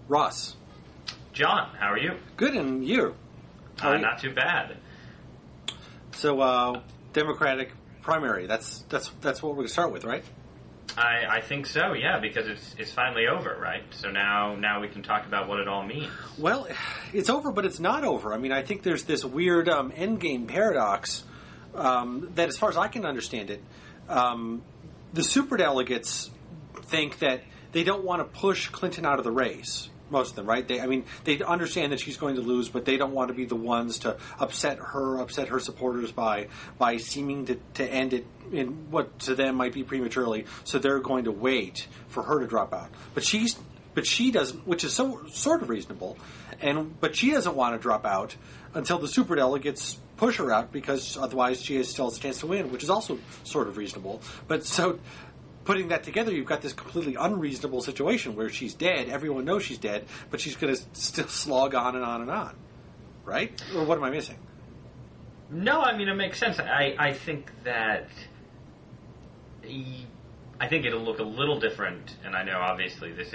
Ross. John, how are you? Good, and you? Not too bad. So, Democratic primary. That's what we're going to start with, right? I think so, yeah, because it's finally over, right? So now we can talk about what it all means. Well, it's over, but it's not over. I mean, I think there's this weird Endgame paradox that, as far as I can understand it, the superdelegates think that they don't want to push Clinton out of the race. Most of them, right? They understand that she's going to lose, but they don't want to be the ones to upset her supporters by seeming to end it in what to them might be prematurely. So they're going to wait for her to drop out. But she doesn't, which is sort of reasonable. But she doesn't want to drop out until the superdelegates push her out, because otherwise she still has a chance to win, which is also sort of reasonable. But so, putting that together, you've got this completely unreasonable situation where she's dead. Everyone knows she's dead, but she's going to still slog on and on and on. Right? Or what am I missing? No, I mean, it makes sense. I think that... I think it'll look a little different, and I know obviously this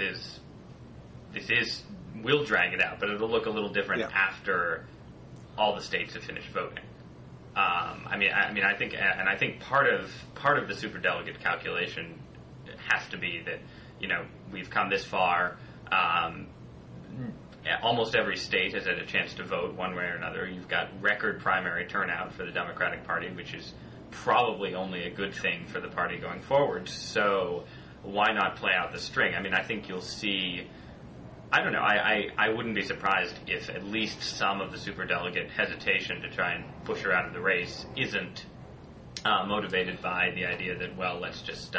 will drag it out, but it'll look a little different after all the states have finished voting. I think part of the superdelegate calculation has to be that, we've come this far. Almost every state has had a chance to vote one way or another. You've got record primary turnout for the Democratic Party, which is probably only a good thing for the party going forward. So why not play out the string? I mean, I think you'll see... I don't know. I wouldn't be surprised if at least some of the superdelegate hesitation to try and push her out of the race isn't motivated by the idea that, well, let's just,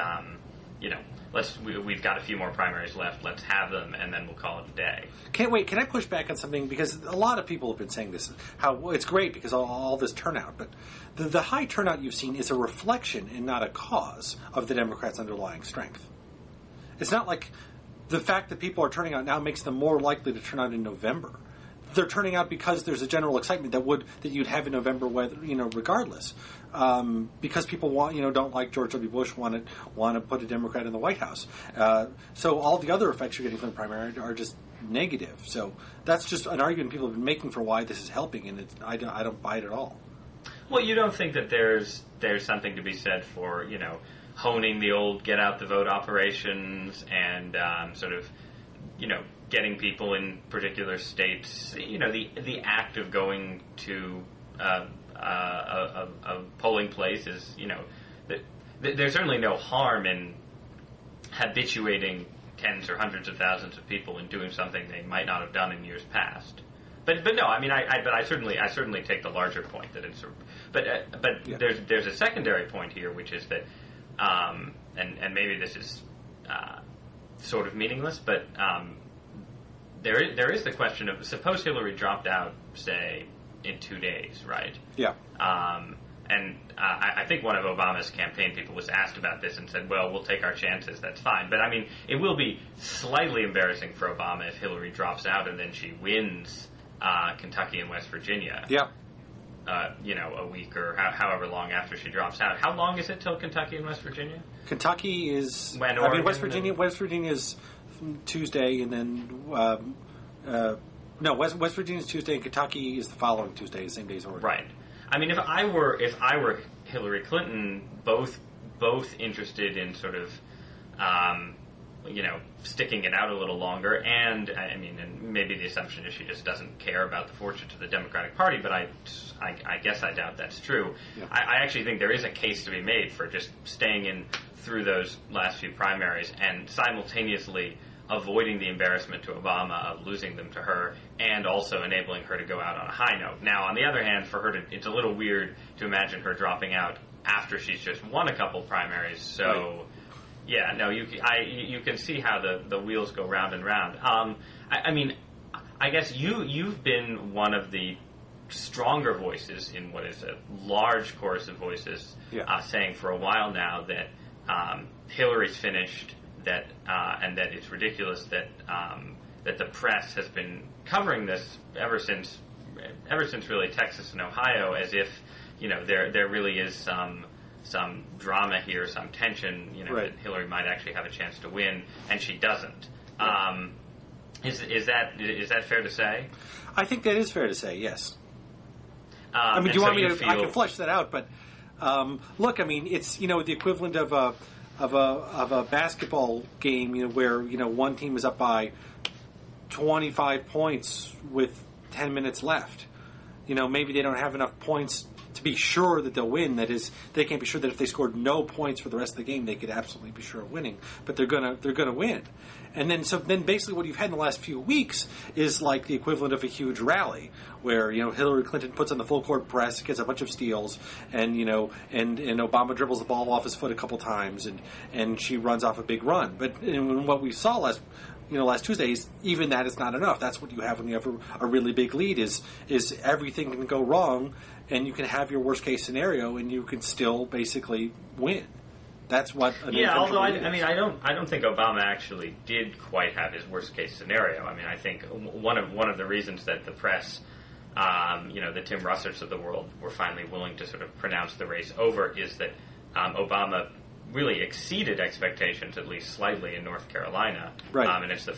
we've got a few more primaries left. Let's have them, and then we'll call it a day. Can I push back on something? Because a lot of people have been saying this, how it's great because all this turnout, but the high turnout you've seen is a reflection and not a cause of the Democrats' underlying strength. It's not like the fact that people are turning out now makes them more likely to turn out in November. They're turning out because there's a general excitement that you'd have in November, whether regardless, because people don't like George W. Bush, want to put a Democrat in the White House. So all the other effects you're getting from the primary are just negative. So that's just an argument people have been making for why this is helping, and I don't buy it at all. Well, you don't think that there's something to be said for honing the old get out the vote operations and sort of getting people in particular states, the act of going to a polling place is, there's certainly no harm in habituating tens or hundreds of thousands of people in doing something they might not have done in years past. But no, I mean, I certainly take the larger point that it's, there's a secondary point here, which is that, and maybe this is sort of meaningless, but there is the question of, suppose Hillary dropped out, say, in 2 days, right? Yeah. And I think one of Obama's campaign people was asked about this and said, well, we'll take our chances, that's fine. But, I mean, it will be slightly embarrassing for Obama if Hillary drops out and then she wins Kentucky and West Virginia. Yeah. A week or however long after she drops out. How long is it till Kentucky and West Virginia? Kentucky is... West Virginia is Tuesday, and then... West Virginia is Tuesday, and Kentucky is the following Tuesday, the same day as Oregon. Right. I mean, if I were Hillary Clinton, both interested in sort of, sticking it out a little longer, and maybe the assumption is she just doesn't care about the fortunes of the Democratic Party, but I guess I doubt that's true. Yeah. I actually think there is a case to be made for just staying in through those last few primaries and simultaneously avoiding the embarrassment to Obama of losing them to her, and also enabling her to go out on a high note. Now, on the other hand, for her it's a little weird to imagine her dropping out after she's just won a couple primaries. So, right. Yeah, no, you can see how the wheels go round and round. I guess you've been one of the stronger voices in what is a large chorus of voices, saying for a while now that Hillary's finished. And that it's ridiculous that the press has been covering this ever since really Texas and Ohio, as if there really is some drama here, some tension, right. That Hillary might actually have a chance to win, and she doesn't. Right. Is that fair to say? I think that is fair to say. Yes. Do you so want me to? feel... I can flesh that out, but look, it's the equivalent of a basketball game, where one team is up by 25 points with 10 minutes left. Maybe they don't have enough points to be sure that they'll win. That is, they can't be sure that if they scored no points for the rest of the game, they could absolutely be sure of winning. But they're gonna win. And then basically what you've had in the last few weeks is like the equivalent of a huge rally, where Hillary Clinton puts on the full court press, gets a bunch of steals, and and Obama dribbles the ball off his foot a couple times, and she runs off a big run. But what we saw last Tuesday is even that is not enough. That's what you have when you have a really big lead. Is everything can go wrong, and you can have your worst case scenario, and you can still basically win. That's what. Although I don't think Obama actually did quite have his worst case scenario. I think one of the reasons that the press, the Tim Russerts of the world, were finally willing to sort of pronounce the race over is that Obama really exceeded expectations, at least slightly, in North Carolina. Right. And it's the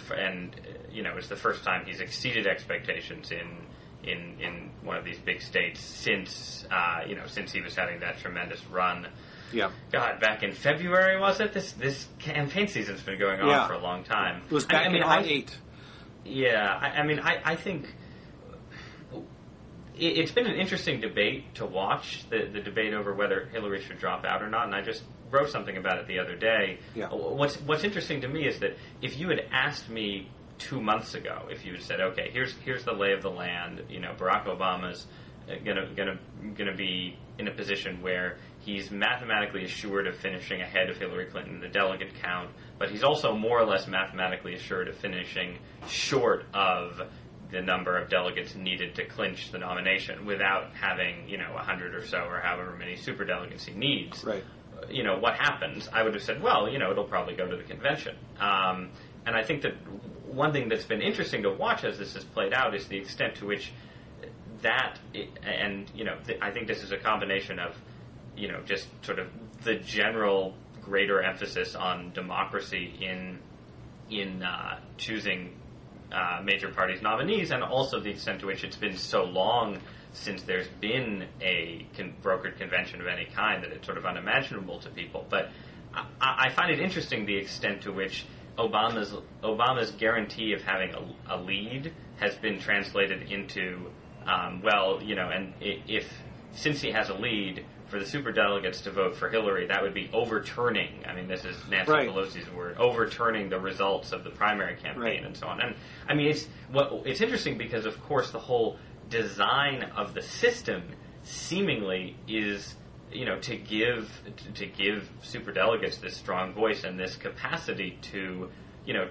first time he's exceeded expectations in one of these big states since he was having that tremendous run. Yeah. God, back in February, was it? This campaign season's been going on for a long time. It was back in 2008. Yeah, I think it's been an interesting debate to watch, the debate over whether Hillary should drop out or not, and I just wrote something about it the other day. Yeah. What's interesting to me is that if you had asked me 2 months ago, if you had said, okay, here's the lay of the land, Barack Obama's gonna be in a position where he's mathematically assured of finishing ahead of Hillary Clinton in the delegate count, but he's also more or less mathematically assured of finishing short of the number of delegates needed to clinch the nomination without having 100 or so or however many superdelegates he needs. Right. What happens? I would have said, well, it'll probably go to the convention. And I think that one thing that's been interesting to watch as this has played out is the extent to which I think this is a combination of just sort of the general greater emphasis on democracy in choosing major parties' nominees, and also the extent to which it's been so long since there's been a brokered convention of any kind that it's sort of unimaginable to people. But I find it interesting the extent to which Obama's guarantee of having a lead has been translated into, since he has a lead, for the superdelegates to vote for Hillary, that would be overturning. This is Nancy Pelosi's word, overturning the results of the primary campaign and so on. And it's interesting because, of course, the whole design of the system seemingly is, to give superdelegates this strong voice and this capacity to,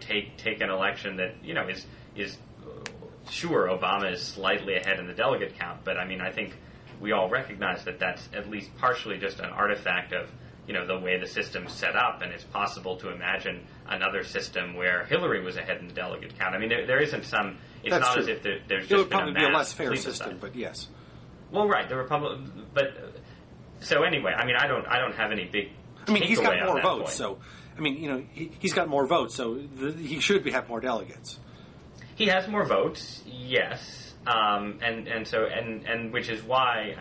take an election that, is sure, Obama is slightly ahead in the delegate count, but I think we all recognize that that's at least partially just an artifact of, the way the system's set up, and it's possible to imagine another system where Hillary was ahead in the delegate count. There isn't some... It's that's not true. As if there's just it would probably be a less fair plebiscite system, but yes. Well, right, the Republican... But... So anyway, I don't have any big... he's got more votes, point. so... he's got more votes, so he should have more delegates. He has more votes, yes. And which is why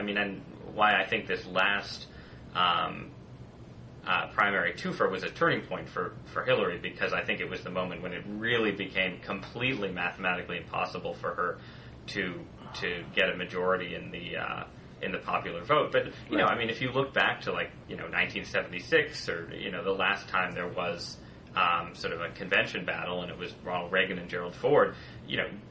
why I think this last primary twofer was a turning point for Hillary, because I think it was the moment when it really became completely mathematically impossible for her to get a majority in the popular vote. But if you look back to 1976 or the last time there was sort of a convention battle, and it was Ronald Reagan and Gerald Ford.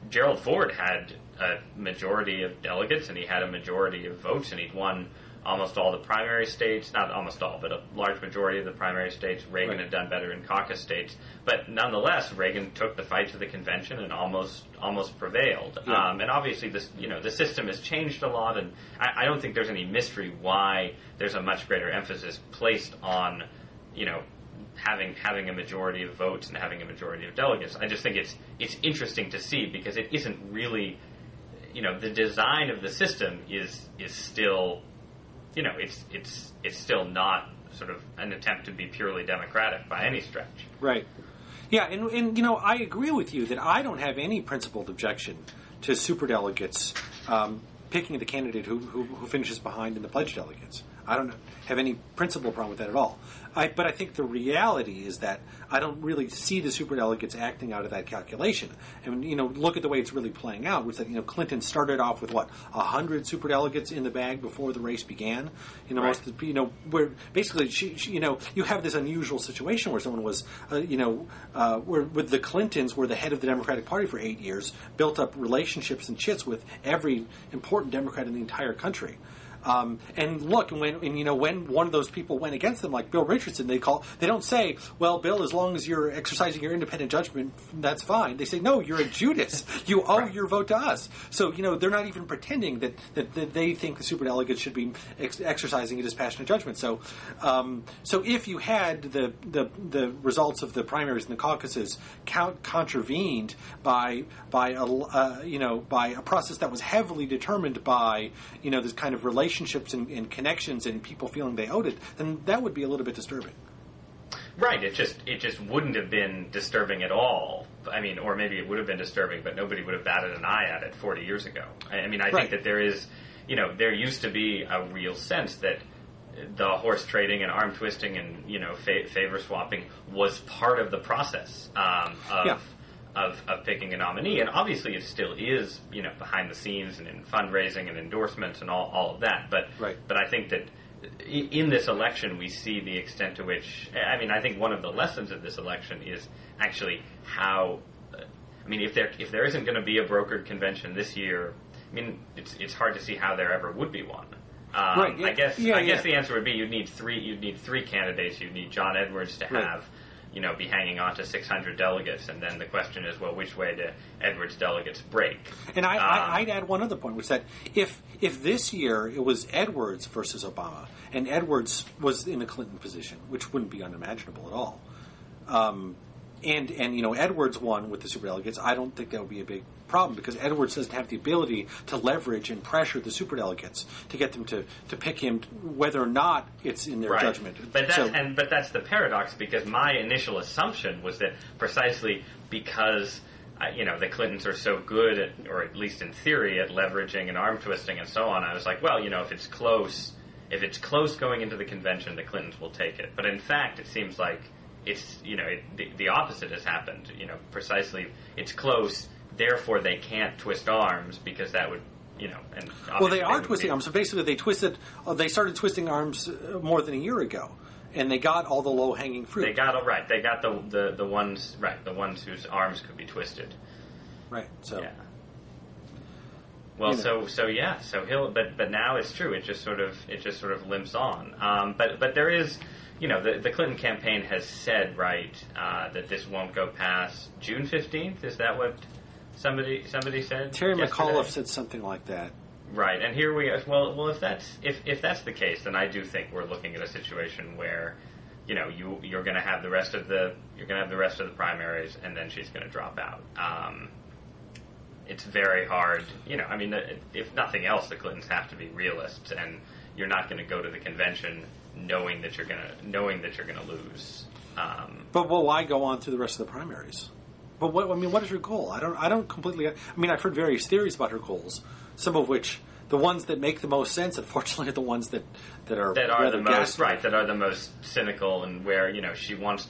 Gerald Ford had a majority of delegates, and he had a majority of votes, and he'd won almost all the primary states, not almost all, but a large majority of the primary states. Reagan had done better in caucus states, but nonetheless, Reagan took the fight to the convention and almost prevailed. Yeah. And obviously, the system has changed a lot, and I don't think there's any mystery why there's a much greater emphasis placed on, having a majority of votes and having a majority of delegates. I just think it's interesting to see, because it isn't really, the design of the system is still, it's still not sort of an attempt to be purely democratic by any stretch. Right. Yeah, and I agree with you that I don't have any principled objection to superdelegates picking the candidate who finishes behind in the pledge delegates. I don't have any principled problem with that at all. But I think the reality is that I don't really see the superdelegates acting out of that calculation. And look at the way it's really playing out, which that Clinton started off with 100 superdelegates in the bag before the race began. Right. Most of the, where basically you have this unusual situation where someone was where with the Clintons were the head of the Democratic Party for 8 years, built up relationships and chits with every important Democrat in the entire country. And look, when one of those people went against them, like Bill Richardson, they don't say, "Well, Bill, as long as you're exercising your independent judgment, that's fine." They say, "No, you're a Judas. You owe your vote to us." So they're not even pretending that they think the superdelegates should be exercising a dispassionate judgment. So if you had the results of the primaries and the caucuses contravened by a process that was heavily determined by this kind of relationships and connections and people feeling they owed it, then that would be a little bit disturbing. Right. It just wouldn't have been disturbing at all. I mean, or maybe it would have been disturbing, but nobody would have batted an eye at it 40 years ago. I mean, I think that there is, there used to be a real sense that the horse trading and arm twisting and favor swapping was part of the process of picking a nominee, and obviously it still is, behind the scenes and in fundraising and endorsements and all of that. But I think that in this election we see the extent to which, I think one of the lessons of this election is actually how, if there isn't going to be a brokered convention this year, it's hard to see how there ever would be one. I guess the answer would be you'd need three candidates. You'd need John Edwards to have. Be hanging on to 600 delegates, and then the question is, well, which way do Edwards delegates break? And I'd add one other point, which is that if this year it was Edwards versus Obama, and Edwards was in the Clinton position, which wouldn't be unimaginable at all, and Edwards won with the superdelegates, I don't think that would be a big problem, because Edwards doesn't have the ability to leverage and pressure the superdelegates to get them to pick him, whether or not it's in their judgment. But that's the paradox, because my initial assumption was that precisely because the Clintons are so good at, or at least in theory, at leveraging and arm twisting and so on, I was like, well, if it's close going into the convention, the Clintons will take it. But in fact, it seems like it's the opposite has happened. Precisely, it's close. Therefore, they can't twist arms, because that would, and well, they are twisting arms. So basically, they started twisting arms more than a year ago, and they got all the low hanging fruit. They got the ones whose arms could be twisted. Right. So. Yeah. Well, so he'll, but now it's true. It just sort of limps on. But there is. The Clinton campaign has said, that this won't go past June 15th. Is that what somebody said? Terry yesterday? McAuliffe said something like that. Right, and here we are. Well, if that's the case, then I do think we're looking at a situation where, you're going to have the rest of the primaries, and then she's going to drop out. It's very hard. If nothing else, the Clintons have to be realists, and you're not going to go to the convention knowing that you're gonna lose. But why go on through the rest of the primaries? But what is her goal? I don't completely. I've heard various theories about her goals. Some of which, the ones that make the most sense, unfortunately, are the ones that are the most that are the most cynical, and where she wants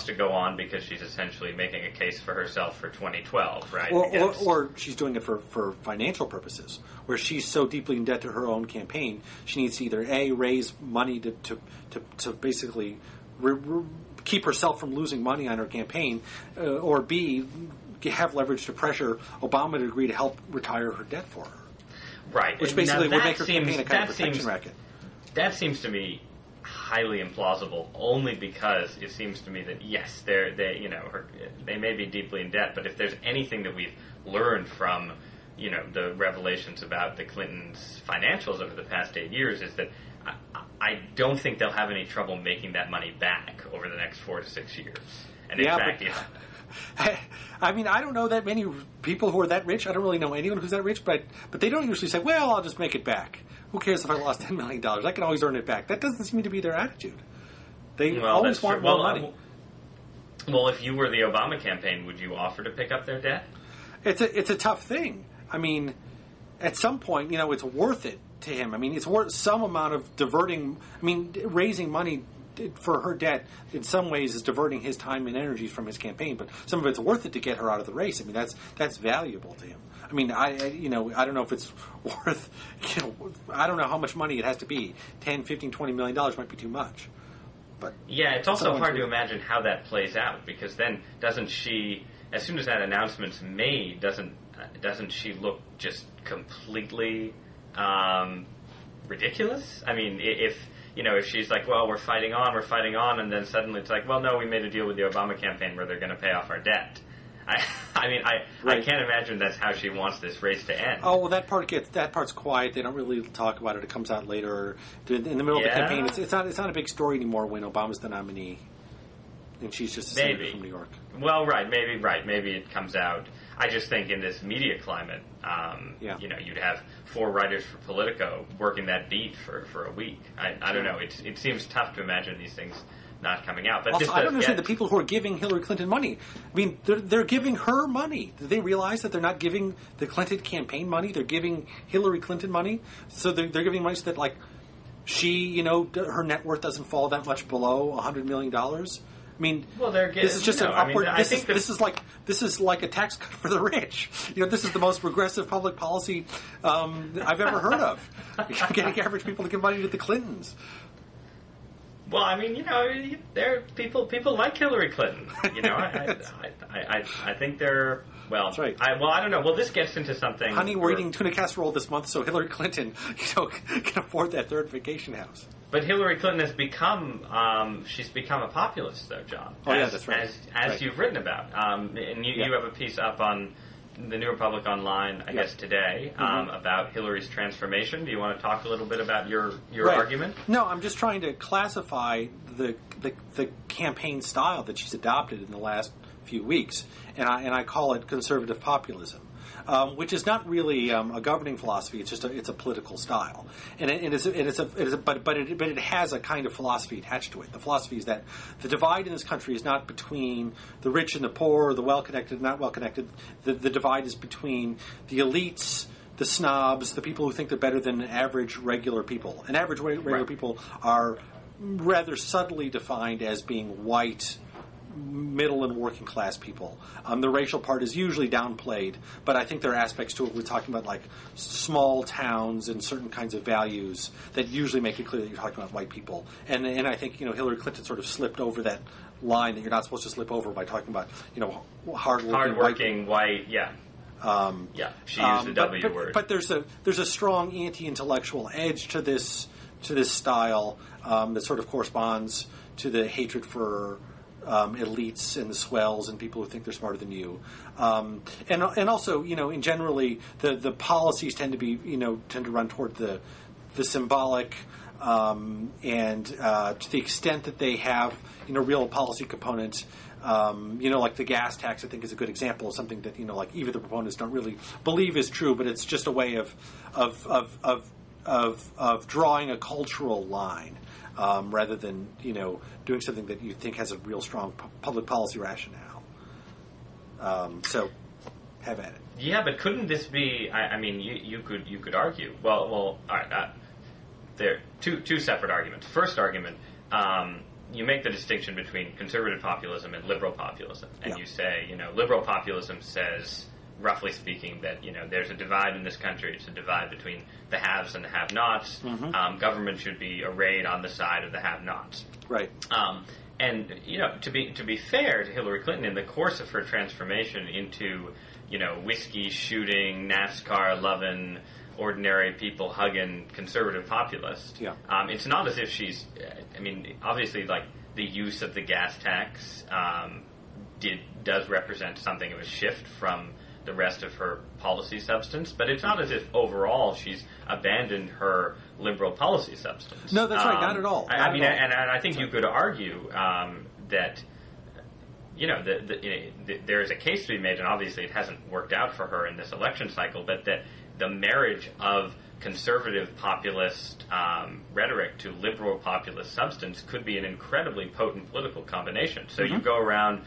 to go on because she's essentially making a case for herself for 2012, right? Or she's doing it for financial purposes, where she's so deeply in debt to her own campaign, she needs to either A, raise money to basically keep herself from losing money on her campaign, or B, have leverage to pressure Obama to agree to help retire her debt for her. Right. Which basically would make her campaign a kind of protection racket. That seems to me highly implausible, only because it seems to me that, yes, they may be deeply in debt, but if there's anything that we've learned from, the revelations about the Clintons' financials over the past 8 years, is that I don't think they'll have any trouble making that money back over the next 4 to 6 years. And in fact, I don't know that many people who are that rich. I don't really know anyone who's that rich, but they don't usually say, well, I'll just make it back. Who cares if I lost $10 million? I can always earn it back. That doesn't seem to be their attitude. They always want more money. Well, if you were the Obama campaign, would you offer to pick up their debt? It's a tough thing. I mean, at some point, it's worth it to him. I mean, it's worth some amount of diverting. I mean, raising money for her debt in some ways is diverting his time and energy from his campaign, but some of it's worth it to get her out of the race. I mean, that's valuable to him. I mean, I don't know if it's worth, I don't know how much money it has to be. 10, 15, $20 million might be too much. But yeah, it's also hard to imagine how that plays out, because then doesn't she, as soon as that announcement's made, doesn't she look just completely ridiculous? I mean, if she's like, well, we're fighting on, and then suddenly it's like, well, no, we made a deal with the Obama campaign where they're going to pay off our debt. I can't imagine that's how she wants this race to end. Oh, well, that part's quiet. They don't really talk about it. It comes out later in the middle of the campaign. It's not a big story anymore when Obama's the nominee, and she's just a senator from New York. Well, maybe it comes out. I just think in this media climate, you'd have 4 writers for Politico working that beat for a week. I don't know. It seems tough to imagine these things not coming out. But also, I don't understand the people who are giving Hillary Clinton money. I mean, they're giving her money. Do they realize that they're not giving the Clinton campaign money? They're giving Hillary Clinton money. So they're giving money so that, like, she, her net worth doesn't fall that much below $100 million. I mean, well, this is just an upward. This is like a tax cut for the rich. This is the most regressive public policy I've ever heard of. Getting average people to give money to the Clintons. Well, I mean, there people like Hillary Clinton. I think they're. Well, that's right. I don't know. Well, this gets into something. Honey, we're eating tuna casserole this month, so Hillary Clinton, can afford that third vacation house. But Hillary Clinton has become. She's become a populist, though, John. Oh, yeah, that's right. As you've written about, and you have a piece up on the New Republic Online, I guess today, about Hillary's transformation. Do you want to talk a little bit about your argument? No, I'm just trying to classify the campaign style that she's adopted in the last few weeks, and I call it conservative populism, which is not really a governing philosophy. It's just it's a political style, but it has a kind of philosophy attached to it. The philosophy is that the divide in this country is not between the rich and the poor, the well-connected and not well-connected. The divide is between the elites, the snobs, the people who think they're better than average regular people. And average regular people are rather subtly defined as being white, middle and working class people. The racial part is usually downplayed, but I think there are aspects to it. We're talking about like small towns and certain kinds of values that usually make it clear that you're talking about white people. And I think Hillary Clinton sort of slipped over that line that you're not supposed to slip over by talking about hardworking white. Yeah. She used the W word. But there's a strong anti-intellectual edge to this style that sort of corresponds to the hatred for elites and the swells and people who think they're smarter than you, and also in generally the policies tend to run toward the symbolic, and to the extent that they have real policy components. Like the gas tax, I think is a good example of something that like even the proponents don't really believe is true, but it's just a way of drawing a cultural line. Rather than doing something that you think has a real strong public policy rationale. So, have at it. Yeah, but couldn't this be? I mean, you could argue. Well, all right. There are two separate arguments. First argument, you make the distinction between conservative populism and liberal populism, and you say, liberal populism says, roughly speaking, that there's a divide in this country. It's a divide between the haves and the have-nots. Government should be arrayed on the side of the have-nots. Right. And to be fair to Hillary Clinton, in the course of her transformation into whiskey shooting, NASCAR loving, ordinary people hugging conservative populist, it's not as if she's. I mean, obviously, like the use of the gas tax does represent something of a shift from the rest of her policy substance, but it's not as if overall she's abandoned her liberal policy substance. No, that's right, not at all. I think you could argue that there is a case to be made, and obviously it hasn't worked out for her in this election cycle, but that the marriage of conservative populist rhetoric to liberal populist substance could be an incredibly potent political combination. So you go around,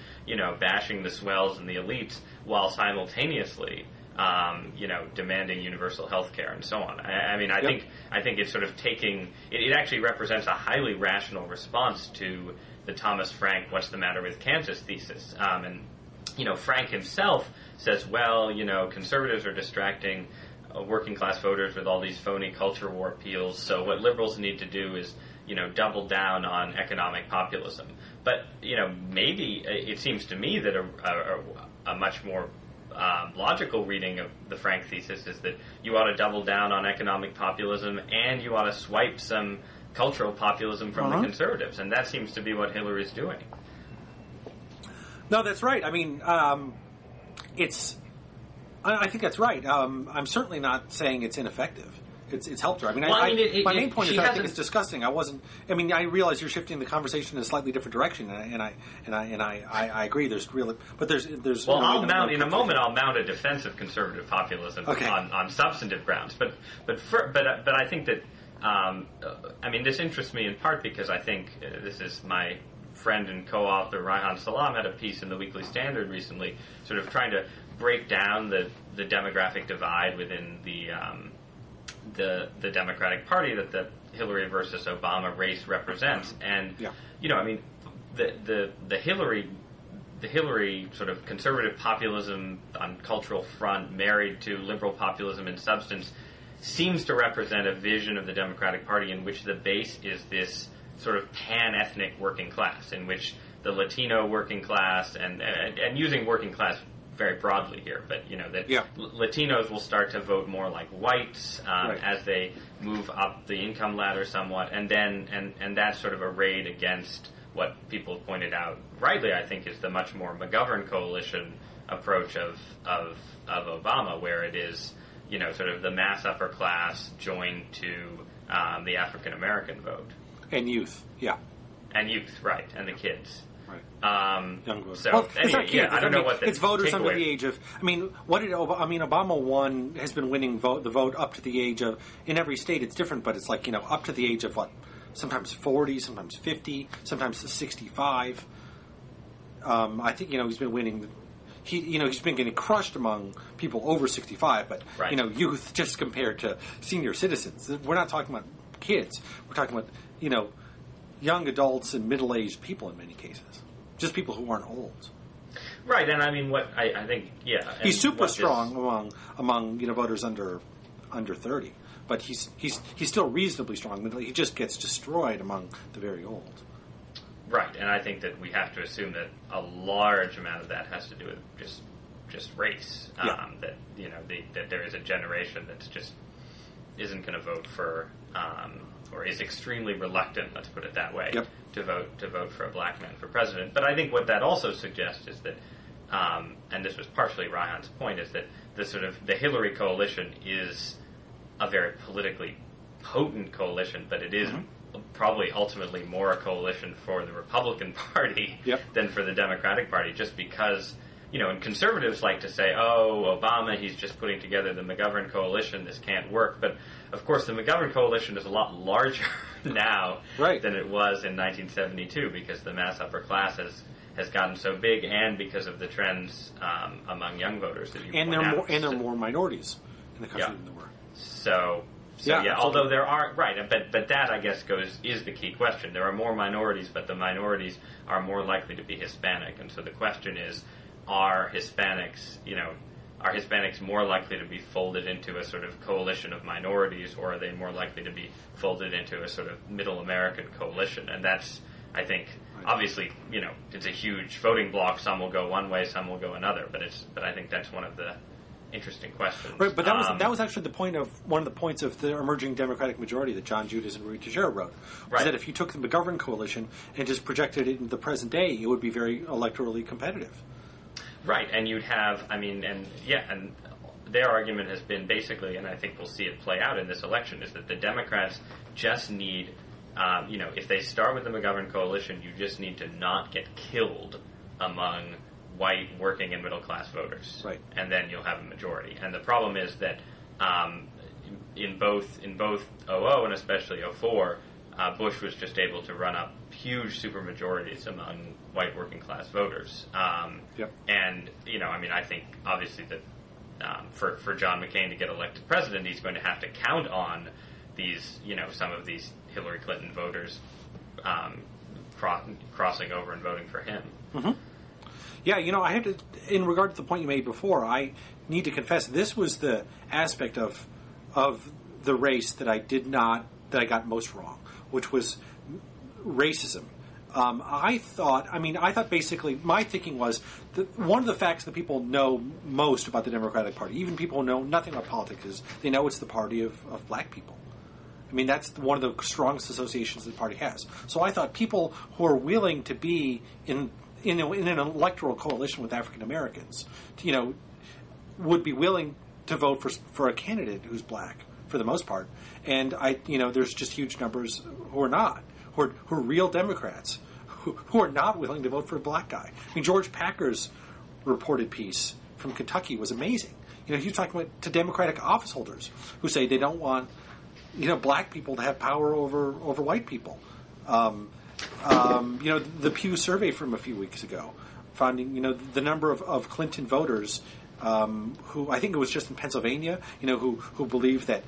bashing the swells and the elites while simultaneously, demanding universal health care and so on. I think it's sort of taking it actually represents a highly rational response to the Thomas Frank "What's the matter with Kansas" thesis. Frank himself says, well, conservatives are distracting working class voters with all these phony culture war appeals. So what liberals need to do is, double down on economic populism. But maybe it seems to me that a much more logical reading of the Frank thesis is that you ought to double down on economic populism and you ought to swipe some cultural populism from the conservatives, and that seems to be what Hillary's doing. No, that's right. I mean, I think that's right. I'm certainly not saying it's ineffective. It's helped her. I mean, my main point is that I think it's disgusting. I realize you're shifting the conversation in a slightly different direction, and I agree. There's really, but there's. Well, I'll mount a defense of conservative populism on substantive grounds, but I think that this interests me in part because I think this is my friend and co-author Raihan Salam had a piece in the Weekly Standard recently, sort of trying to break down the demographic divide within the Democratic Party that the Hillary versus Obama race represents. And the Hillary sort of conservative populism on cultural front married to liberal populism in substance seems to represent a vision of the Democratic Party in which the base is this sort of pan-ethnic working class, in which the Latino working class and using working class very broadly here, but Latinos will start to vote more like whites as they move up the income ladder somewhat, and that's sort of arrayed against what people pointed out rightly, I think, is the much more McGovern coalition approach of Obama, where it is sort of the mass upper class joined to the African American vote and youth, and youth, right, and the kids. Young voters. So, it's not kids. I don't know what the it's voters under takeaway. the age of. Obama won has been winning the vote up to the age of. In every state, it's different, but it's like up to the age of what? Sometimes 40, sometimes 50, sometimes 65. I think he's been winning. He's been getting crushed among people over 65, but youth just compared to senior citizens. We're not talking about kids. We're talking about young adults and middle-aged people in many cases. Just people who aren't old. Right, and what I think, he's super strong among voters under 30, but he's still reasonably strong. He just gets destroyed among the very old. Right, and I think that we have to assume that a large amount of that has to do with just race. That that there is a generation that's just isn't going to vote for. Or is extremely reluctant, let's put it that way, to vote for a black man for president. But I think what that also suggests is that, and this was partially Raihan's point, is that the Hillary coalition is a very politically potent coalition, but it is probably ultimately more a coalition for the Republican Party than for the Democratic Party, just because. And conservatives like to say, oh, Obama, he's just putting together the McGovern coalition, this can't work. But, of course, the McGovern coalition is a lot larger now than it was in 1972 because the mass upper class has gotten so big and because of the trends among young voters that you point out. And there are more minorities in the country than there were. So although there are, but that, I guess, is the key question. There are more minorities, but the minorities are more likely to be Hispanic. And so the question is, are Hispanics more likely to be folded into a sort of coalition of minorities, or are they more likely to be folded into a sort of middle American coalition? And that's, I think, obviously, it's a huge voting block. Some will go one way, some will go another. But I think that's one of the interesting questions. Right, but that was actually one of the points of the emerging Democratic majority that John Judas and Ruy Teixeira wrote. Was that if you took the McGovern coalition and just projected it into the present day, it would be very electorally competitive. Right, and you'd have, and their argument has been basically, and I think we'll see it play out in this election, is that the Democrats just need, if they start with the McGovern coalition, you just need to not get killed among white working and middle class voters. Right. And then you'll have a majority. And the problem is that in both '00 and especially '04, Bush was just able to run up huge supermajorities among white working class voters. And I think obviously that for John McCain to get elected president, he's going to have to count on these, some of these Hillary Clinton voters crossing over and voting for him. Mm-hmm. Yeah, I had to, in regard to the point you made before, I need to confess this was the aspect of the race that I got most wrong, which was racism. I thought basically my thinking was that one of the facts that people know most about the Democratic Party, even people who know nothing about politics, is they know it's the party of black people. I mean, that's one of the strongest associations the party has. So I thought people who are willing to be in an electoral coalition with African Americans, would be willing to vote for a candidate who's black for the most part. And there's just huge numbers who are not, who are real Democrats, who are not willing to vote for a black guy. I mean, George Packer's reported piece from Kentucky was amazing. He was talking to Democratic office holders who say they don't want, black people to have power over white people. The Pew survey from a few weeks ago, finding, the number of Clinton voters who, I think it was just in Pennsylvania, who believe that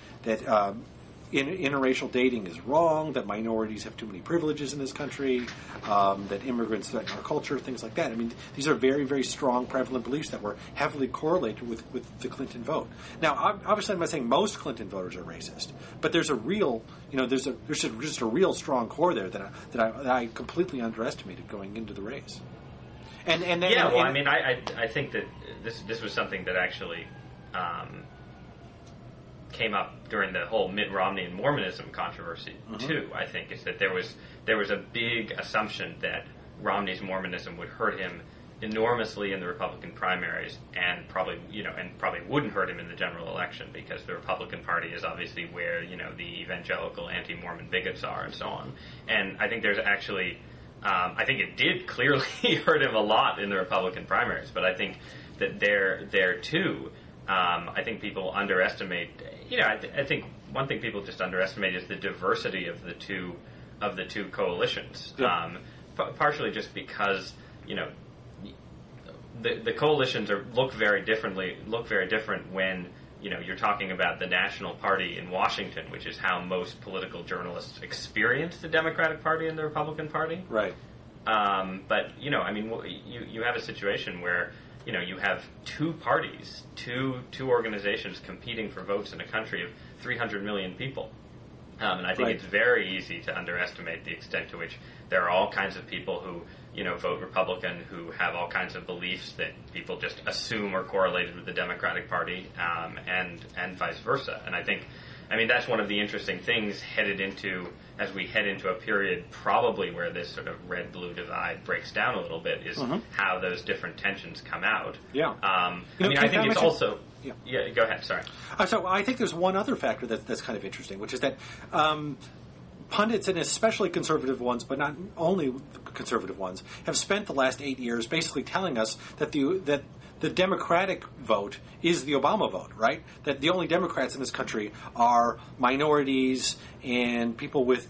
interracial dating is wrong, that minorities have too many privileges in this country, that immigrants threaten our culture, things like that. I mean, these are very, very strong, prevalent beliefs that were heavily correlated with the Clinton vote. Now, obviously, I'm not saying most Clinton voters are racist, but there's a real, there's just a real strong core there that I completely underestimated going into the race. I think that this was something that actually came up during the whole Mitt Romney and Mormonism controversy too. I think is that there was a big assumption that Romney's Mormonism would hurt him enormously in the Republican primaries, and probably wouldn't hurt him in the general election, because the Republican Party is obviously where the evangelical anti-Mormon bigots are and so on. And I think there's actually I think it did clearly hurt him a lot in the Republican primaries, but I think that there too. I think people underestimate. I think one thing people just underestimate is the diversity of the two coalitions. Yeah. Partially just because the coalitions look very different when you're talking about the National Party in Washington, which is how most political journalists experience the Democratic Party and the Republican Party. Right. But you have a situation where you have two parties, two organizations competing for votes in a country of 300 million people. And I think it's very easy to underestimate the extent to which there are all kinds of people who, vote Republican, who have all kinds of beliefs that people just assume are correlated with the Democratic Party, and vice versa. And I think, that's one of the interesting things as we head into a period probably where this sort of red-blue divide breaks down a little bit, is how those different tensions come out. Yeah. I think it's also... Yeah, go ahead, sorry. So I think there's one other factor that's kind of interesting, which is that pundits, and especially conservative ones, but not only conservative ones, have spent the last 8 years basically telling us that the Democratic vote is the Obama vote, right? That the only Democrats in this country are minorities and people with,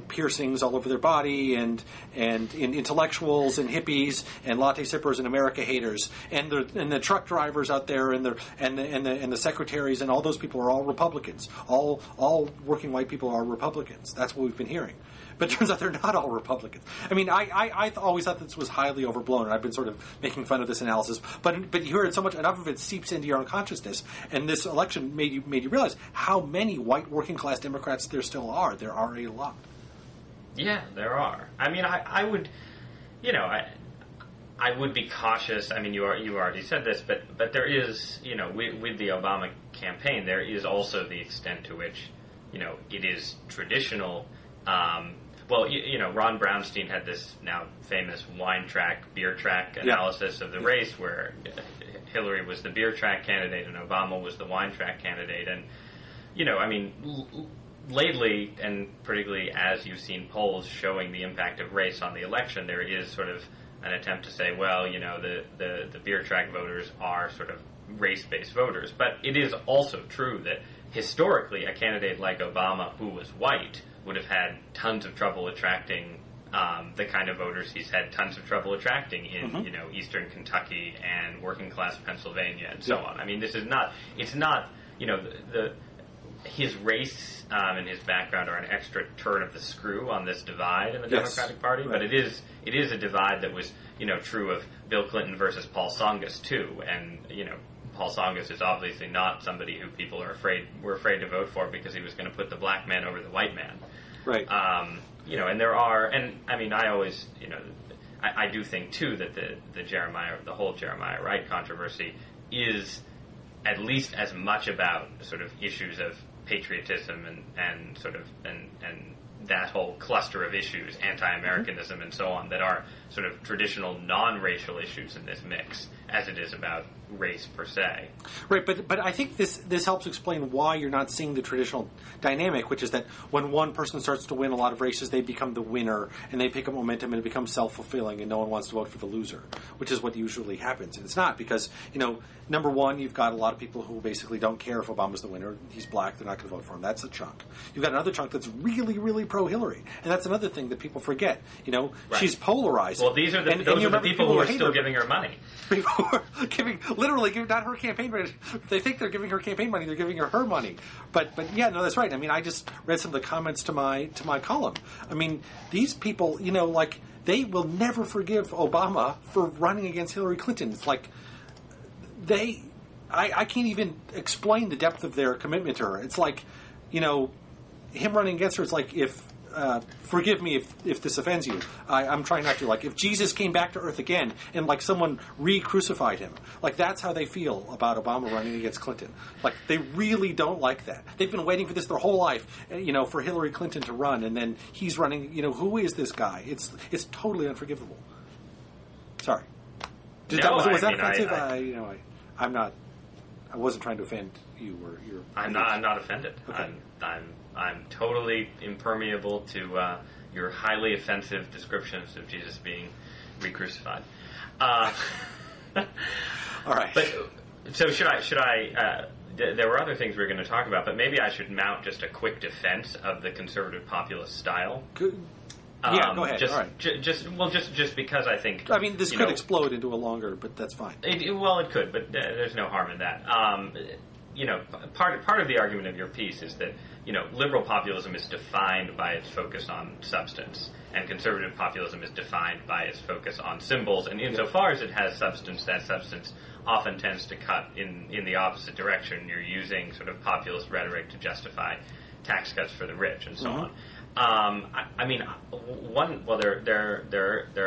piercings all over their body, and intellectuals and hippies and latte sippers and America haters, and the truck drivers out there, and the secretaries, and all those people are all Republicans. All working white people are Republicans. That's what we've been hearing. But it turns out they're not all Republicans. I always thought this was highly overblown, and I've been sort of making fun of this analysis. But you hear it so much, enough of it seeps into your unconsciousness, and this election made you realize how many white working class Democrats there still are. There are a lot. Yeah, there are. I would, I would be cautious. You already said this, but there is, with the Obama campaign, there is also the extent to which, it is traditional. Ron Brownstein had this now famous wine track, beer track analysis of the race, where Hillary was the beer track candidate and Obama was the wine track candidate. And, lately, and particularly as you've seen polls showing the impact of race on the election, there is sort of an attempt to say, well, the beer track voters are sort of race-based voters. But it is also true that historically, a candidate like Obama, who was white, would have had tons of trouble attracting the kind of voters he's had tons of trouble attracting in, eastern Kentucky and working class Pennsylvania and so on. I mean, it's not, his race and his background are an extra turn of the screw on this divide in the Democratic Party, but it is a divide that was, true of Bill Clinton versus Paul Tsongas too, and, Paul Tsongas is obviously not somebody who people were afraid to vote for because he was going to put the black man over the white man. Right. And there are, and I mean, I always, I do think too that the whole Jeremiah Wright controversy is at least as much about sort of issues of patriotism and sort of and that whole cluster of issues, anti-Americanism and so on, that are sort of traditional non-racial issues in this mix, as it is about race per se. Right, but I think this helps explain why you're not seeing the traditional dynamic, which is that when one person starts to win a lot of races, they become the winner, and they pick up momentum, and it becomes self-fulfilling, and no one wants to vote for the loser, which is what usually happens. And it's not, because, number one, you've got a lot of people who basically don't care if Obama's the winner. He's black, they're not going to vote for him. That's a chunk. You've got another chunk that's really, really pro-Hillary, and that's another thing that people forget. Right. She's polarizing. Well, those are the people who are still giving her money. People who are literally giving not her campaign money. They think they're giving her campaign money. They're giving her money. But yeah, no, that's right. I mean, I just read some of the comments to my column. I mean, these people, they will never forgive Obama for running against Hillary Clinton. It's like I can't even explain the depth of their commitment to her. It's like, him running against her. It's like forgive me if this offends you. I'm trying not to. Like, if Jesus came back to earth again and, someone re-crucified him, that's how they feel about Obama running against Clinton. They really don't like that. They've been waiting for this their whole life, for Hillary Clinton to run, and then he's running, who is this guy? It's totally unforgivable. Sorry. Was that offensive? I'm not. I wasn't trying to offend you or your. I'm not offended. Okay. I'm totally impermeable to your highly offensive descriptions of Jesus being re-crucified. All right. But so should I? There were other things we were going to talk about, but maybe I should mount just a quick defense of the conservative populist style. Good. Yeah, go ahead. Just, all right. Just because I think. I mean, this could explode into a longer, but that's fine. It could, but there's no harm in that. Part of the argument of your piece is that liberal populism is defined by its focus on substance, and conservative populism is defined by its focus on symbols. And insofar as it has substance, that substance often tends to cut in the opposite direction. You're using sort of populist rhetoric to justify tax cuts for the rich and so on. There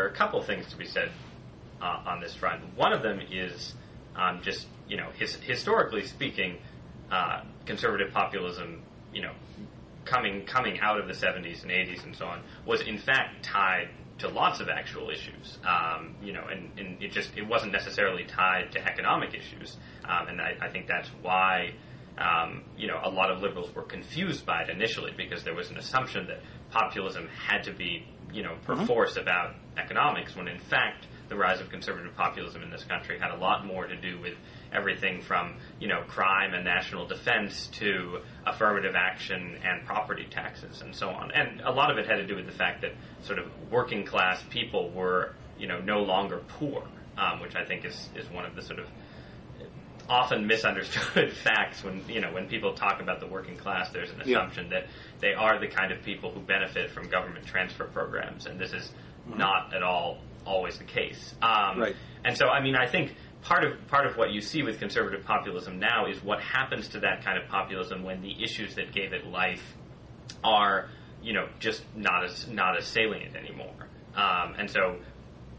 are a couple things to be said on this front. One of them is historically speaking, conservative populism, coming out of the 70s and 80s and so on, was in fact tied to lots of actual issues. And it wasn't necessarily tied to economic issues. And I think that's why. A lot of liberals were confused by it initially because there was an assumption that populism had to be, perforce about economics, when in fact the rise of conservative populism in this country had a lot more to do with everything from, crime and national defense to affirmative action and property taxes and so on. And a lot of it had to do with the fact that sort of working class people were, no longer poor, which I think is one of the sort of often misunderstood facts. When people talk about the working class, there's an assumption that they are the kind of people who benefit from government transfer programs, and this is not at all always the case. Right. And so, I think part of what you see with conservative populism now is what happens to that kind of populism when the issues that gave it life are, just not as salient anymore. And so,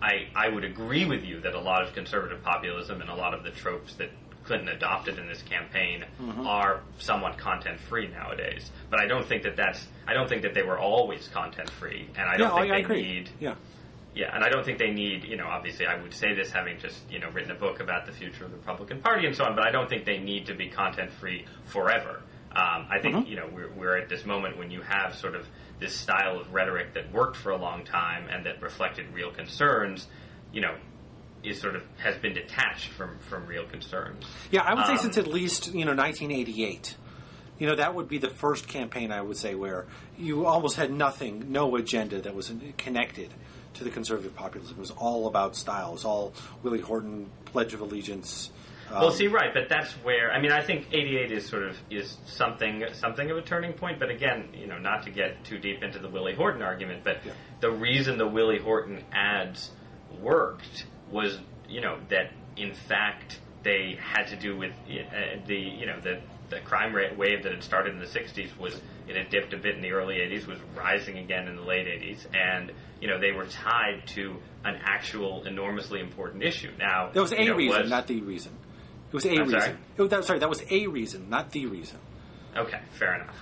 I would agree with you that a lot of conservative populism and a lot of the tropes that Clinton adopted in this campaign are somewhat content-free nowadays. But I don't think that they were always content-free, and I don't think they need. Yeah, and I don't think they need. Obviously, I would say this having just written a book about the future of the Republican Party and so on. But I don't think they need to be content-free forever. I think we're at this moment when you have sort of this style of rhetoric that worked for a long time and that reflected real concerns. Has been detached from real concerns. Yeah, I would say since at least 1988, that would be the first campaign, I would say, where you almost had no agenda that was connected to the conservative populism. It was all about style. It was all Willie Horton, Pledge of Allegiance. Well, right, but that's where I think '88 is something of a turning point. But again, not to get too deep into the Willie Horton argument, but the reason the Willie Horton ads worked was that in fact they had to do with the crime rate wave that had started in the '60s it had dipped a bit in the early '80s, was rising again in the late '80s, and they were tied to an actual enormously important issue. Now, there was a reason, not the reason. It was a reason. Sorry? That was a reason, not the reason. Okay, fair enough.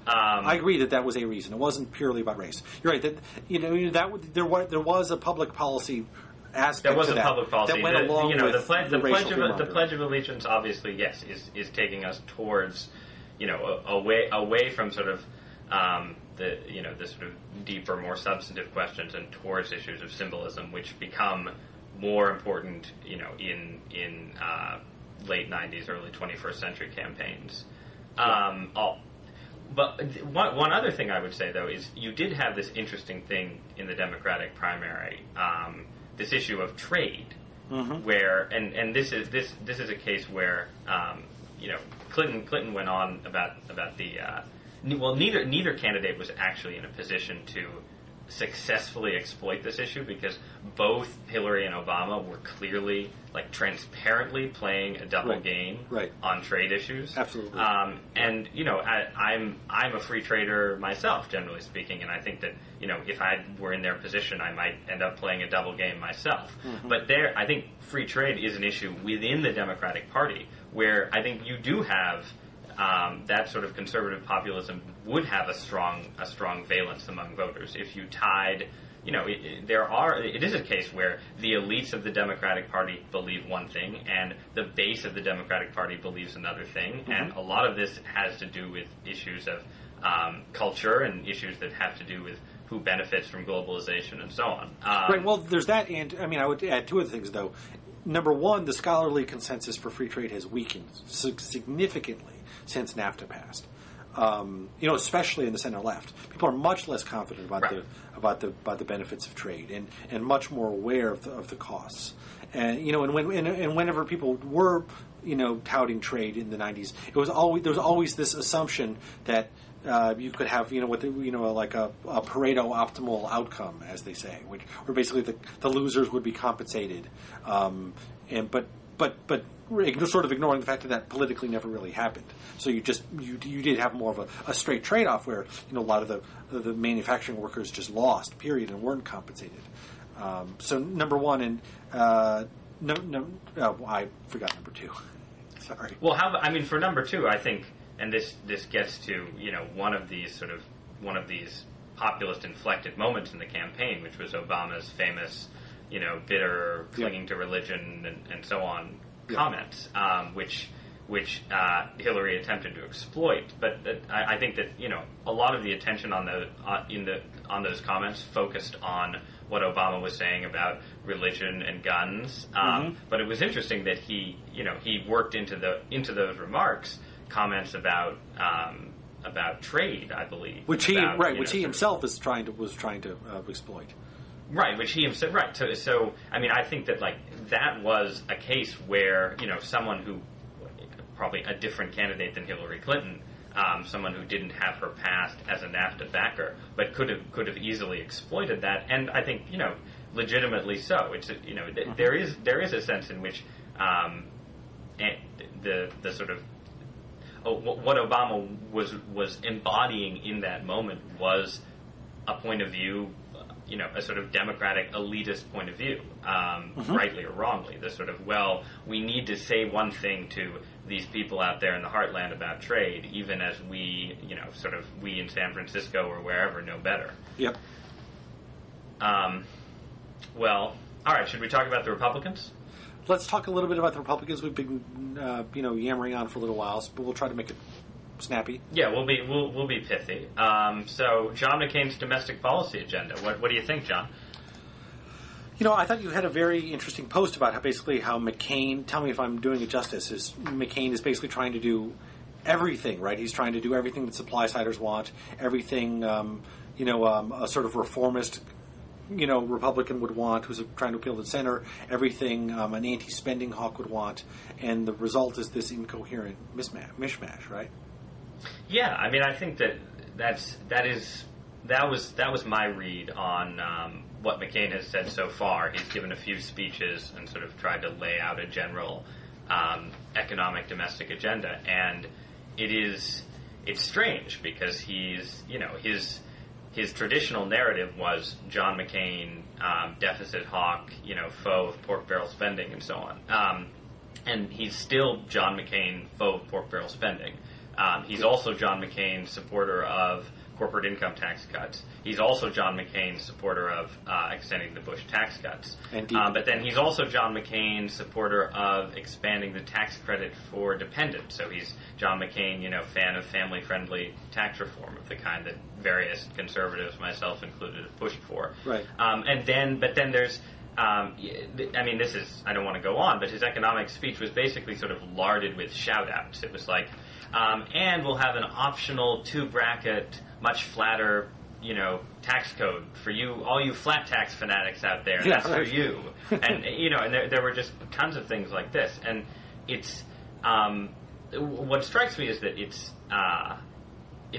I agree that was a reason. It wasn't purely about race. You're right. That there was a public policy aspect. There was to a public policy that went along with the Pledge of Allegiance. Obviously, yes, is taking us towards away from sort of the sort of deeper, more substantive questions and towards issues of symbolism, which become more important in late 90s, early 21st century campaigns. But one other thing I would say, though, is you did have this interesting thing in the Democratic primary, this issue of trade, where and this is a case where Clinton went on about the neither candidate was actually in a position to successfully exploit this issue, because both Hillary and Obama were clearly, transparently playing a double game on trade issues. Absolutely. And I'm a free trader myself, generally speaking, and I think that if I were in their position, I might end up playing a double game myself. But I think free trade is an issue within the Democratic Party where I think you do have that sort of conservative populism would have a strong valence among voters if you tied. It is a case where the elites of the Democratic Party believe one thing and the base of the Democratic Party believes another thing, and a lot of this has to do with issues of culture and issues that have to do with who benefits from globalization and so on. Right. Well, there's that, and I would add two other things though. Number one, the scholarly consensus for free trade has weakened significantly since NAFTA passed. Especially in the center left, people are much less confident about the benefits of trade and much more aware of the costs. And whenever people were touting trade in the 90s, there was always this assumption that you could have like a Pareto optimal outcome, as they say, where basically the losers would be compensated, but sort of ignoring the fact that politically never really happened. So you did have more of a straight trade-off where a lot of the manufacturing workers just lost, period, and weren't compensated. So number one, and I forgot number two. Sorry. Well, for number two, I think, and this gets to one of these populist inflected moments in the campaign, which was Obama's famous bitter clinging to religion and so on comments, which Hillary attempted to exploit. But I think that a lot of the attention on those comments focused on what Obama was saying about religion and guns. But it was interesting that he worked into those remarks comments about trade, I believe, which he himself was trying to exploit. Right, which he himself, right. So I think that that was a case where someone who probably a different candidate than Hillary Clinton, someone who didn't have her past as a NAFTA backer, but could have easily exploited that, and I think legitimately so. It's there is a sense in which the sort of what Obama was embodying in that moment was a point of view, a sort of democratic elitist point of view, rightly or wrongly. The sort of, we need to say one thing to these people out there in the heartland about trade, even as we, we in San Francisco or wherever know better. Yep. All right, should we talk about the Republicans? Let's talk a little bit about the Republicans. We've been, yammering on for a little while, but we'll try to make it snappy. Yeah, we'll be pithy. So, John McCain's domestic policy agenda. What do you think, John? I thought you had a very interesting post about how McCain, tell me if I'm doing it justice, McCain is basically trying to do everything, right? He's trying to do everything that supply-siders want, everything, a sort of reformist, Republican would want, who's trying to appeal to the center, everything an anti-spending hawk would want, and the result is this incoherent mishmash, right? Yeah, I mean, I think that was my read on what McCain has said so far. He's given a few speeches and sort of tried to lay out a general economic domestic agenda, and it's strange because his traditional narrative was John McCain, deficit hawk, foe of pork barrel spending, and so on. And he's still John McCain, foe of pork barrel spending. He's also John McCain, supporter of corporate income tax cuts. He's also John McCain, supporter of extending the Bush tax cuts. But then he's also John McCain, supporter of expanding the tax credit for dependents. So he's John McCain, fan of family-friendly tax reform of the kind that various conservatives, myself included, have pushed for. Right. But then there's I don't want to go on, but his economic speech was basically sort of larded with shout-outs. It was like, and we'll have an optional 2-bracket, much flatter, tax code for you, all you flat tax fanatics out there. Yeah, that's right. for you. And, and there were just tons of things like this. And it's, what strikes me is that it's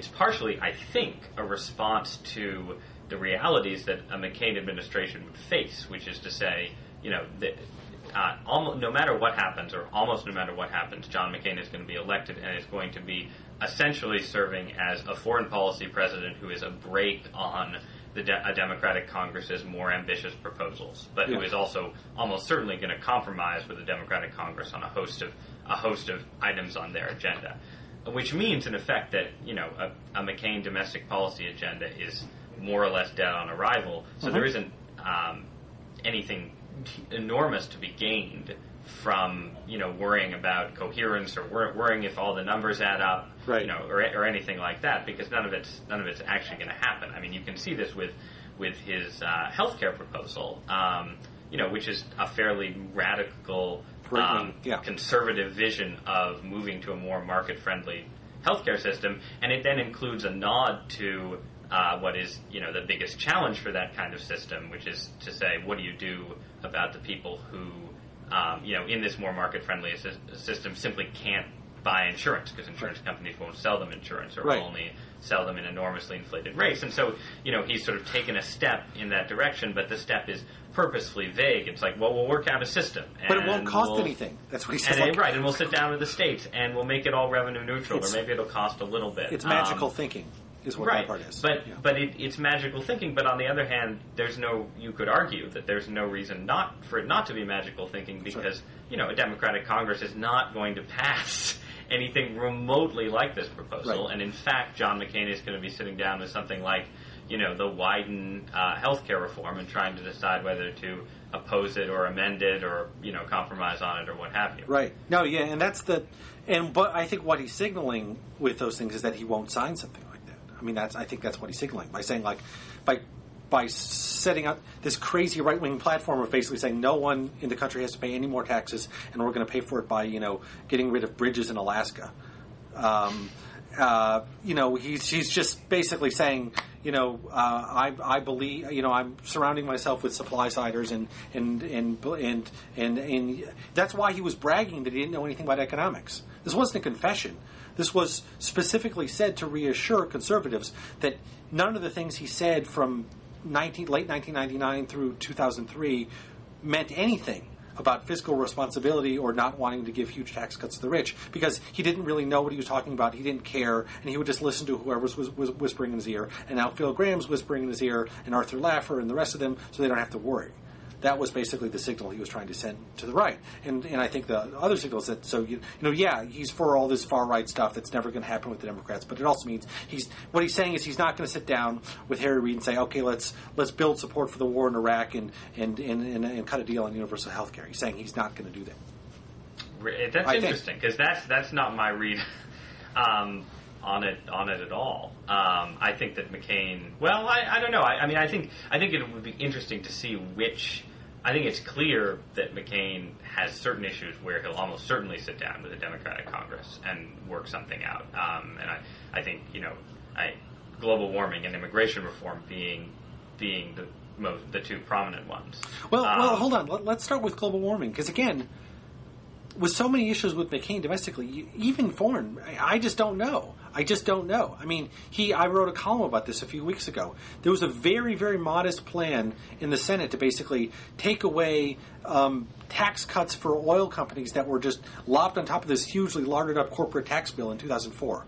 partially, I think, a response to the realities that a McCain administration would face, which is to say, no matter what happens, or almost no matter what happens, John McCain is going to be elected and is going to be essentially serving as a foreign policy president who is a brake on a Democratic Congress's more ambitious proposals, but who is also almost certainly going to compromise with the Democratic Congress on a host of items on their agenda, which means in effect that a McCain domestic policy agenda is more or less dead on arrival. So there isn't anything enormous to be gained from worrying about coherence or worrying if all the numbers add up, right. or anything like that, because none of it's actually going to happen. I mean, you can see this with his healthcare proposal, which is a fairly radical, conservative vision of moving to a more market-friendly healthcare system, and it then includes a nod to what is the biggest challenge for that kind of system, which is to say, what do you do about the people who in this more market-friendly system simply can't buy insurance because insurance companies won't sell them insurance, or will only sell them in enormously inflated rates. And so he's sort of taken a step in that direction, but the step is purposefully vague. It's like, well, we'll work out a system, but it won't cost anything. That's what he says. Right, and we'll sit down with the states and we'll make it all revenue neutral, or maybe it'll cost a little bit. It's magical thinking. Is what that part is. But it's magical thinking. But on the other hand, you could argue that there's no reason for it not to be magical thinking, because a Democratic Congress is not going to pass anything remotely like this proposal. Right. And in fact, John McCain is going to be sitting down with something like the Wyden healthcare reform and trying to decide whether to oppose it or amend it or compromise on it or what have you. Right. No. Yeah. And that's but I think what he's signaling with those things is that he won't sign something. I mean, I think that's what he's signaling by saying, by setting up this crazy right-wing platform of basically saying no one in the country has to pay any more taxes, and we're going to pay for it by getting rid of bridges in Alaska. He's just basically saying, I believe, I'm surrounding myself with supply-siders, and that's why he was bragging that he didn't know anything about economics. This wasn't a confession. This was specifically said to reassure conservatives that none of the things he said from late 1999 through 2003 meant anything about fiscal responsibility or not wanting to give huge tax cuts to the rich, because he didn't really know what he was talking about. He didn't care, and he would just listen to whoever was whispering in his ear. And now Phil Graham's whispering in his ear, and Arthur Laffer and the rest of them, so they don't have to worry. That was basically the signal he was trying to send to the right. And I think the other signal is that, he's for all this far-right stuff that's never going to happen with the Democrats, but it also means what he's saying is he's not going to sit down with Harry Reid and say, okay, let's build support for the war in Iraq and cut a deal on universal health care. He's saying he's not going to do that. That's interesting, because that's not my read on it at all. I think that McCain. Well, I don't know. I think it would be interesting to see which I think it's clear that McCain has certain issues where he'll almost certainly sit down with the Democratic Congress and work something out. And I think, global warming and immigration reform being the two prominent ones. Well, hold on. Let's start with global warming, because again, with so many issues with McCain domestically, even foreign, I just don't know. I mean, I wrote a column about this a few weeks ago. There was a very, very modest plan in the Senate to basically take away tax cuts for oil companies that were just lopped on top of this hugely larded up corporate tax bill in 2004.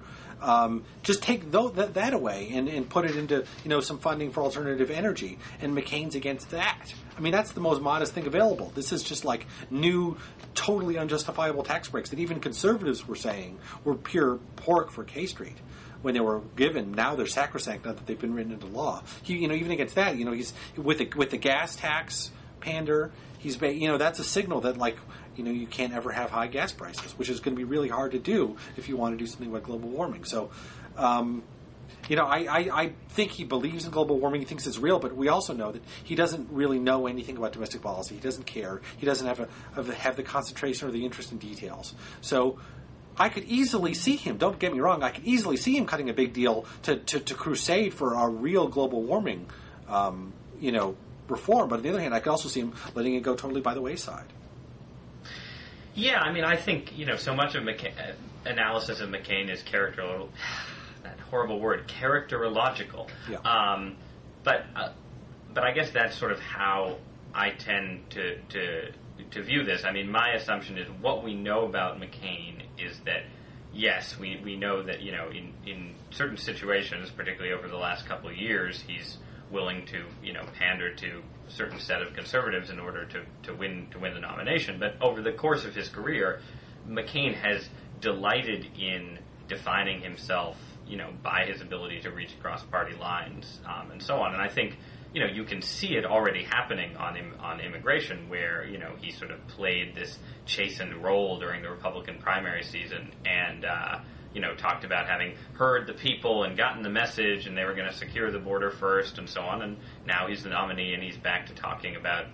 Just take that away and put it into some funding for alternative energy. And McCain's against that. I mean, that's the most modest thing available. This is just like new, totally unjustifiable tax breaks that even conservatives were saying were pure pork for K Street when they were given. Now they're sacrosanct now that they've been written into law. Even against that, he's with the gas tax pander. He's that's a signal that you can't ever have high gas prices, which is going to be really hard to do if you want to do something about global warming. So, I think he believes in global warming. He thinks it's real, but we also know that he doesn't really know anything about domestic policy. He doesn't care. He doesn't have the concentration or the interest in details. So, I could easily see him. Don't get me wrong. I could easily see him cutting a big deal to crusade for a real global warming, reform. But on the other hand, I could also see him letting it go totally by the wayside. Yeah, I mean, I think, so much of analysis of McCain is that horrible word, characterological. Yeah. But I guess that's sort of how I tend to view this. I mean, my assumption is what we know about McCain is that, yes, we know that, in certain situations, particularly over the last couple of years, he's willing to, pander to a certain set of conservatives in order to win the nomination. But over the course of his career, McCain has delighted in defining himself, by his ability to reach across party lines, and so on. And I think, you can see it already happening on immigration, where, he sort of played this chastened role during the Republican primary season and, talked about having heard the people and gotten the message, and they were going to secure the border first, and so on. And now he's the nominee, and he's back to talking about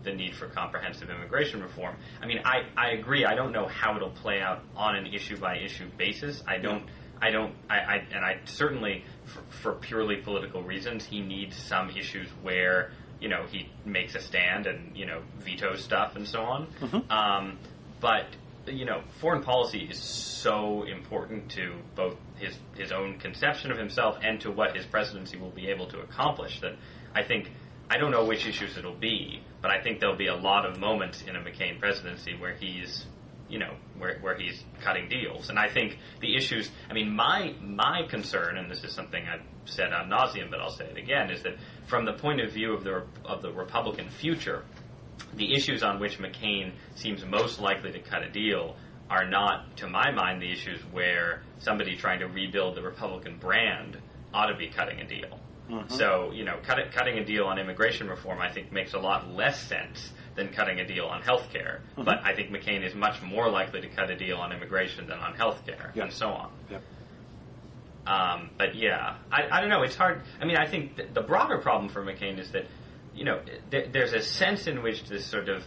the need for comprehensive immigration reform. I mean, I agree. I don't know how it'll play out on an issue by issue basis. I certainly, for purely political reasons, he needs some issues where he makes a stand and vetoes stuff and so on. Mm-hmm. But foreign policy is so important to both his own conception of himself and to what his presidency will be able to accomplish that I don't know which issues it'll be, but I think there'll be a lot of moments in a McCain presidency where he's where he's cutting deals. And I think the issues, I mean, my concern, and this is something I've said ad nauseum, but I'll say it again, is that from the point of view of the Republican future, the issues on which McCain seems most likely to cut a deal are not, to my mind, the issues where somebody trying to rebuild the Republican brand ought to be cutting a deal. Mm-hmm. So, cutting a deal on immigration reform, I think, makes a lot less sense than cutting a deal on health care. Mm-hmm. But I think McCain is much more likely to cut a deal on immigration than on health care, and so on. Yep. But yeah, I don't know. It's hard. I mean, I think the broader problem for McCain is that, there's a sense in which this sort of,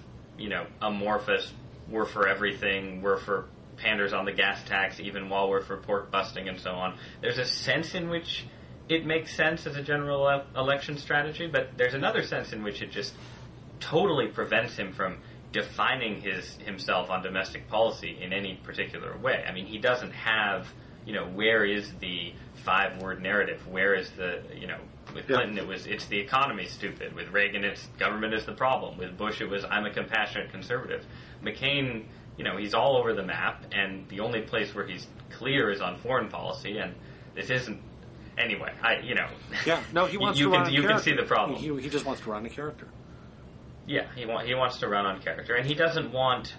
amorphous, we're for everything, we're for panders on the gas tax, even while we're for pork busting and so on. There's a sense in which it makes sense as a general election strategy, but there's another sense in which it just totally prevents him from defining himself on domestic policy in any particular way. I mean, he doesn't have, where is the 5-word narrative? Where is the, with Clinton it's the economy, stupid. With Reagan, it's government is the problem. With Bush, it was I'm a compassionate conservative. McCain, he's all over the map, and the only place where he's clear is on foreign policy, and this isn't. Anyway, Yeah, no, he wants to run on character. You can see the problem. He just wants to run a character. Yeah, he wants to run on character, and he doesn't want.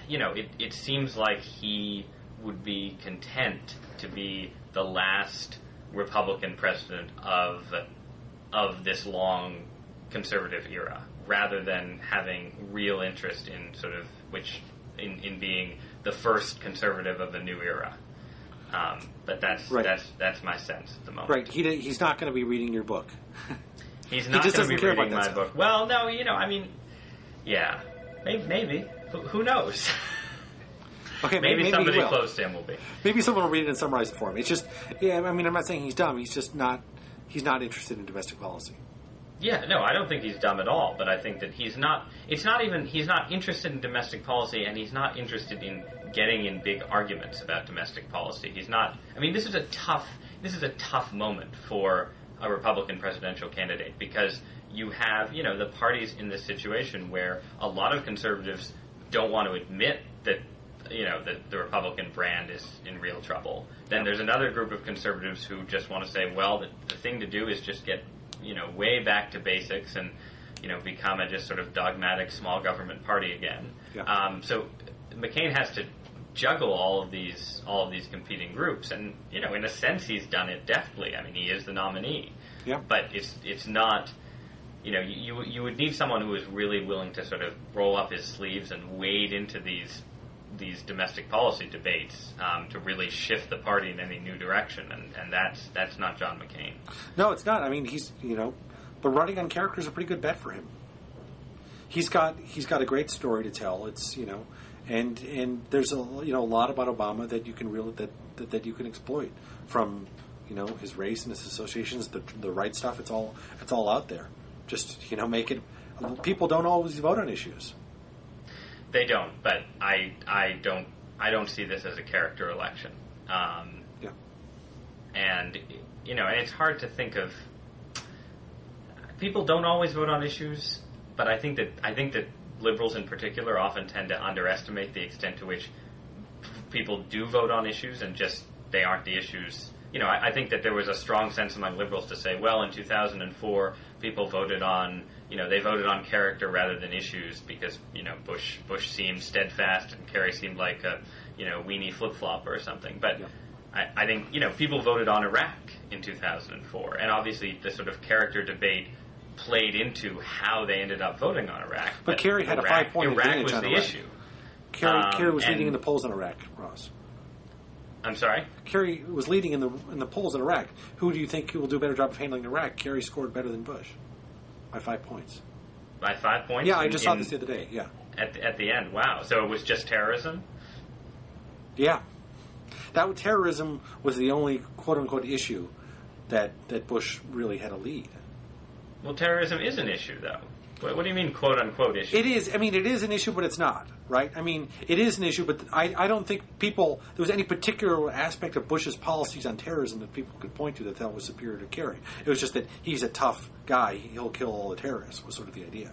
It seems like he would be content to be the last Republican president of this long conservative era, rather than having real interest in sort of in being the first conservative of a new era. But that's right. that's my sense at the moment. Right. He's not going to be reading your book. He's not going to be reading my book. Well, no, I mean, yeah, maybe. Who knows? Okay, maybe somebody close to him will be. Maybe someone will read it and summarize it for him. It's just, I mean, I'm not saying he's dumb. He's just not. He's not interested in domestic policy. Yeah, no, I don't think he's dumb at all. But I think that he's not. It's not even. He's not interested in domestic policy, and he's not interested in getting in big arguments about domestic policy. He's not. I mean, this is a tough moment for a Republican presidential candidate because you have, the parties in this situation where a lot of conservatives don't want to admit that, that the Republican brand is in real trouble. Then there's another group of conservatives who just want to say, well, the thing to do is just get, way back to basics and, become a just sort of dogmatic small government party again. Yeah. So McCain has to juggle all of these competing groups, and in a sense he's done it deftly. I mean, he is the nominee. Yeah. But it's not. You would need someone who is really willing to sort of roll up his sleeves and wade into these domestic policy debates to really shift the party in any new direction, and that's not John McCain. No, it's not. I mean, he's but running on character is a pretty good bet for him. He's got a great story to tell. It's and there's a lot about Obama that you can that you can exploit from his race and his associations, the right stuff. It's all out there. Just make it. People don't always vote on issues. They don't, but I don't see this as a character election. Yeah. And and it's hard to think of. People don't always vote on issues, but I think that liberals in particular often tend to underestimate the extent to which people do vote on issues and just they aren't the issues. I think that there was a strong sense among liberals to say, well, in 2004, people voted on, they voted on character rather than issues because, Bush seemed steadfast and Kerry seemed like a, weenie flip-flopper or something. But yeah. I think, people voted on Iraq in 2004. And obviously the sort of character debate played into how they ended up voting on Iraq. But Kerry had a 5-point advantage on Iraq. Iraq was the issue. Kerry was leading in the polls in Iraq, Ross. I'm sorry? Kerry was leading in the polls in Iraq. Who do you think will do a better job of handling Iraq? Kerry scored better than Bush by 5 points. By 5 points? Yeah, I just saw this the other day. Yeah. At the end, wow. So it was just terrorism? Yeah. Terrorism was the only quote unquote issue that Bush really had a lead. Well, terrorism is an issue, though. What do you mean, quote unquote issue? It is. I mean, it is an issue, but it's not, right? I mean, it is an issue, but I don't think there was any particular aspect of Bush's policies on terrorism that people could point to that was superior to Kerry. It was just that he's a tough guy; he'll kill all the terrorists. Was sort of the idea.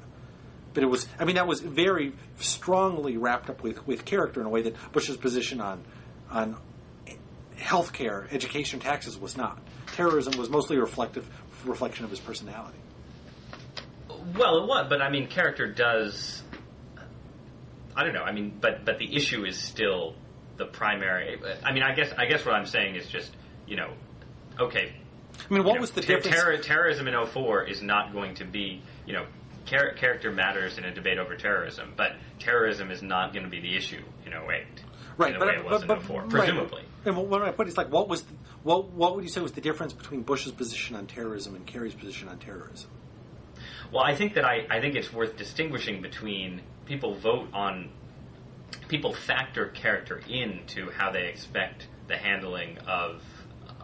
But it was. I mean, that was very strongly wrapped up with character in a way that Bush's position on healthcare, education, taxes was not. Terrorism was mostly a reflection of his personality. Well, it was, but I mean, character does. I don't know. I mean, but the issue is still the primary. I mean, I guess what I'm saying is just okay. I mean, what was the difference? Terrorism in 2004 is not going to be character matters in a debate over terrorism, but terrorism is not going to be the issue in 2008. Right, in the way it was in 2004, presumably. Right. And what I put is what would you say was the difference between Bush's position on terrorism and Kerry's position on terrorism? Well, I think it's worth distinguishing between people factor character into how they expect the handling of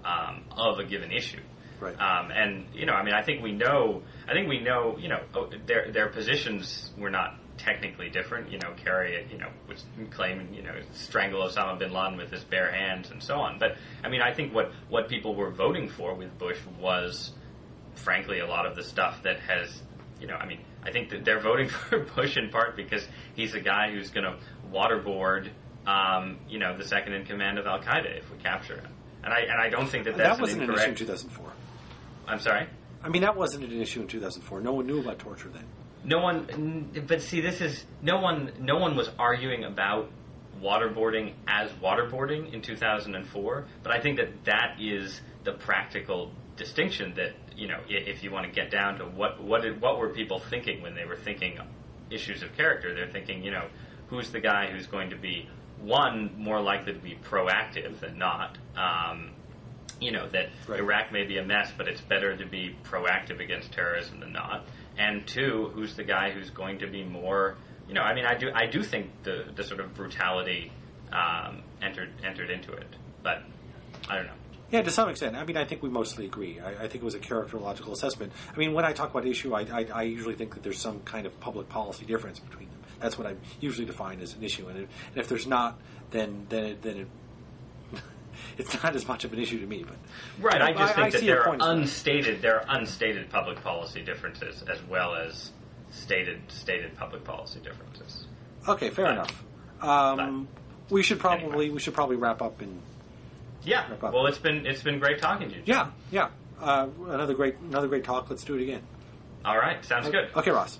a given issue. Right. And I mean, I think we know, their positions were not technically different. Kerry, was claiming, strangle Osama bin Laden with his bare hands and so on. But I mean, I think what people were voting for with Bush was, frankly, a lot of the stuff that has. I mean, I think that they're voting for Bush in part because he's a guy who's going to waterboard, the second in command of Al Qaeda if we capture him. And I don't think that wasn't an issue in 2004. I'm sorry? I mean, that wasn't an issue in 2004. No one knew about torture then. No one. But see, this is no one was arguing about waterboarding as waterboarding in 2004. But I think that is the practical distinction that. If you want to get down to what were people thinking when they were thinking issues of character, they're thinking, who's the guy who's going to be, one, more likely to be proactive than not, that Iraq may be a mess, but it's better to be proactive against terrorism than not. And two, who's the guy who's going to be more, I do think the sort of brutality entered into it, but I don't know. Yeah, to some extent. I mean, I think we mostly agree. I think it was a characterological assessment. I mean, when I talk about issue, I usually think that there's some kind of public policy difference between them. That's what I usually define as an issue. And if there's not, then it's not as much of an issue to me. But right, I just think that there are unstated public policy differences as well as stated public policy differences. Okay, fair enough. We should probably wrap up and. Yeah. Well, it's been great talking to you, John. Yeah. Another great talk. Let's do it again. All right. Sounds good. Okay, Ross.